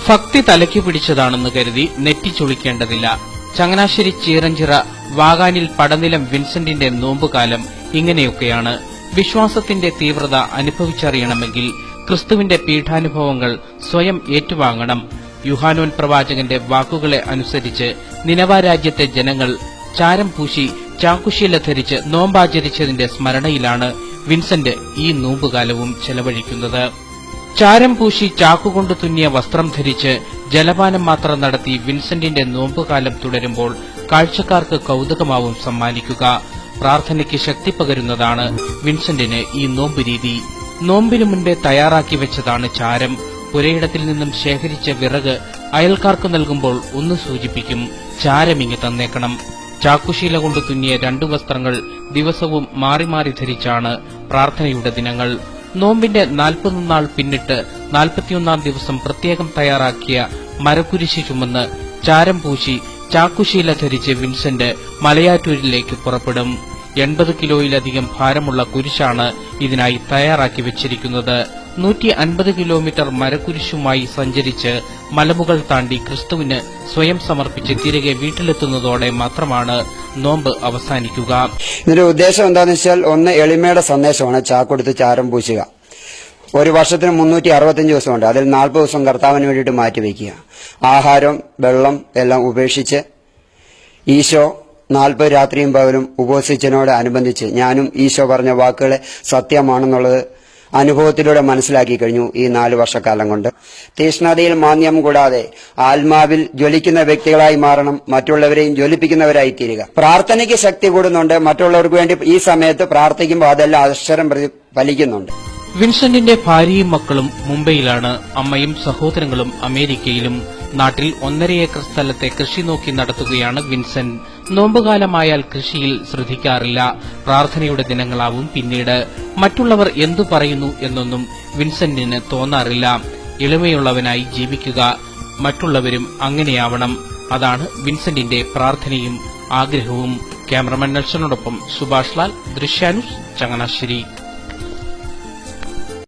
ഭക്തി തലയ്ക്ക് പിടിച്ചതാണെന്ന് കരുതി നെറ്റിച്ചൊളിക്കേണ്ടതില്ല. ചങ്ങനാശ്ശേരി ചീറഞ്ചിറ വാകാനിൽ പടനിലം വിൻസെന്റിന്റെ നോമ്പുകാലം ഇങ്ങനെയൊക്കെയാണ്. വിശ്വാസത്തിന്റെ തീവ്രത അനുഭവിച്ചറിയണമെങ്കിൽ ക്രിസ്തുവിന്റെ പീഠാനുഭവങ്ങൾ സ്വയം ഏറ്റുവാങ്ങണം. യുഹാനോൻ പ്രവാചകന്റെ വാക്കുകളെ അനുസരിച്ച് നിനവ രാജ്യത്തെ ജനങ്ങൾ ചാരം പൂശി ചാക്കുശീല ധരിച്ച് നോമ്പാചരിച്ചതിന്റെ സ്മരണയിലാണ് വിൻസെന്റ് ഈ നോമ്പുകാലവും ചെലവഴിക്കുന്നത്. ചാരം പൂശി ചാക്കുകൊണ്ട് തുന്നിയ വസ്ത്രം ധരിച്ച് ജലപാനം മാത്രം നടത്തി വിൻസെന്റിന്റെ നോമ്പുകാലം തുടരുമ്പോൾ കാഴ്ചക്കാർക്ക് കൌതുകമാവും സമ്മാനിക്കുക. പ്രാർത്ഥനയ്ക്ക് ശക്തി പകരുന്നതാണ് വിൻസെന്റിന് ഈ നോമ്പ് രീതി. നോമ്പിനു മുൻപേ തയ്യാറാക്കി വെച്ചതാണ് ചാരം. പുരയിടത്തിൽ നിന്നും ശേഖരിച്ച വിറക് അയൽക്കാർക്ക് നൽകുമ്പോൾ ഒന്ന് സൂചിപ്പിക്കും, ചാരമിങ്ങി തന്നേക്കണം. ചാക്കുശീല കൊണ്ട് തുന്നിയ 2 വസ്ത്രങ്ങൾ ദിവസവും മാറി മാറി ധരിച്ചാണ് പ്രാർത്ഥനയുടെ ദിനങ്ങൾ. നോമ്പിന്റെ 40 നാൾ പിന്നിട്ട് 41 ദിവസം പ്രത്യേകം തയ്യാറാക്കിയ മരക്കുരിശ് ചുമന്ന് ചാരം പൂശി ചാക്കുശീല ധരിച്ച് വിൻസെന്റ് മലയാറ്റൂരിലേക്ക് പുറപ്പെടും. 80 കിലോയിലധികം ഭാരമുള്ള കുരിശാണ് ഇതിനായി തയ്യാറാക്കി വെച്ചിരിക്കുന്നത്. 150 കിലോമീറ്റർ മരക്കുരിശുമായി സഞ്ചരിച്ച് മലമുകൾ താണ്ടി ക്രിസ്തുവിന് സ്വയം സമർപ്പിച്ച് തിരികെ വീട്ടിലെത്തുന്നതോടെ മാത്രമാണ് നോമ്പ് അവസാനിക്കുക. ഇതിന്റെ ഉദ്ദേശം എന്താണെന്ന് വെച്ചാൽ, ഒന്ന് എളിമയുടെ സന്ദേശമാണ് ചാക്കൊടുത്ത് ചാരം പൂശുക. ഒരു വർഷത്തിന് 365 ദിവസമുണ്ട്. അതിൽ 40 ദിവസം കർത്താവിന് വേണ്ടിയിട്ട് മാറ്റിവെക്കുക. ആഹാരം, വെള്ളം എല്ലാം ഉപേക്ഷിച്ച് ഈശോ 40 രാത്രിയും പകലും ഉപവസിച്ചതിനോട് അനുബന്ധിച്ച് ഞാനും ഈശോ പറഞ്ഞ വാക്കുകളെ സത്യമാണെന്നുള്ളത് അനുഭവത്തിലൂടെ മനസ്സിലാക്കി കഴിഞ്ഞു. ഈ 4 വർഷക്കാലം കൊണ്ട് തീഷ്ണതയിൽ മാന്യം കൂടാതെ ആത്മാവിൽ ജ്വലിക്കുന്ന വ്യക്തികളായി മാറണം. മറ്റുള്ളവരെയും ജ്വലിപ്പിക്കുന്നവരായി തീരുക. പ്രാർത്ഥനയ്ക്ക് ശക്തി കൂടുന്നുണ്ട്. മറ്റുള്ളവർക്ക് വേണ്ടി ഈ സമയത്ത് പ്രാർത്ഥിക്കുമ്പോൾ അതെല്ലാം അക്ഷരം ഫലിക്കുന്നുണ്ട്. വിൻസെന്റിന്റെ ഭാര്യയും മക്കളും മുംബൈയിലാണ്. അമ്മയും സഹോദരങ്ങളും അമേരിക്കയിലും. നാട്ടിൽ 1.5 ഏക്കർ സ്ഥലത്തെ കൃഷി നോക്കി നടത്തുകയാണ് വിൻസെന്റ്. നോമ്പുകാലമായാൽ കൃഷിയിൽ ശ്രദ്ധിക്കാറില്ല. പ്രാർത്ഥനയുടെ ദിനങ്ങളാവും പിന്നീട്. മറ്റുള്ളവർ എന്തു പറയുന്നു എന്നൊന്നും വിൻസെന്റിന് തോന്നാറില്ല. എളിമയുള്ളവനായി ജീവിക്കുക. മറ്റുള്ളവരും അങ്ങനെയാവണം. അതാണ് വിൻസെന്റിന്റെ പ്രാർത്ഥനയും ആഗ്രഹവും. ക്യാമറമാൻ നെൽസനോടൊപ്പം സുഭാഷ് ലാൽ, ദൃശ്യാന്യൂസ്, ചങ്ങനാശ്ശേരി.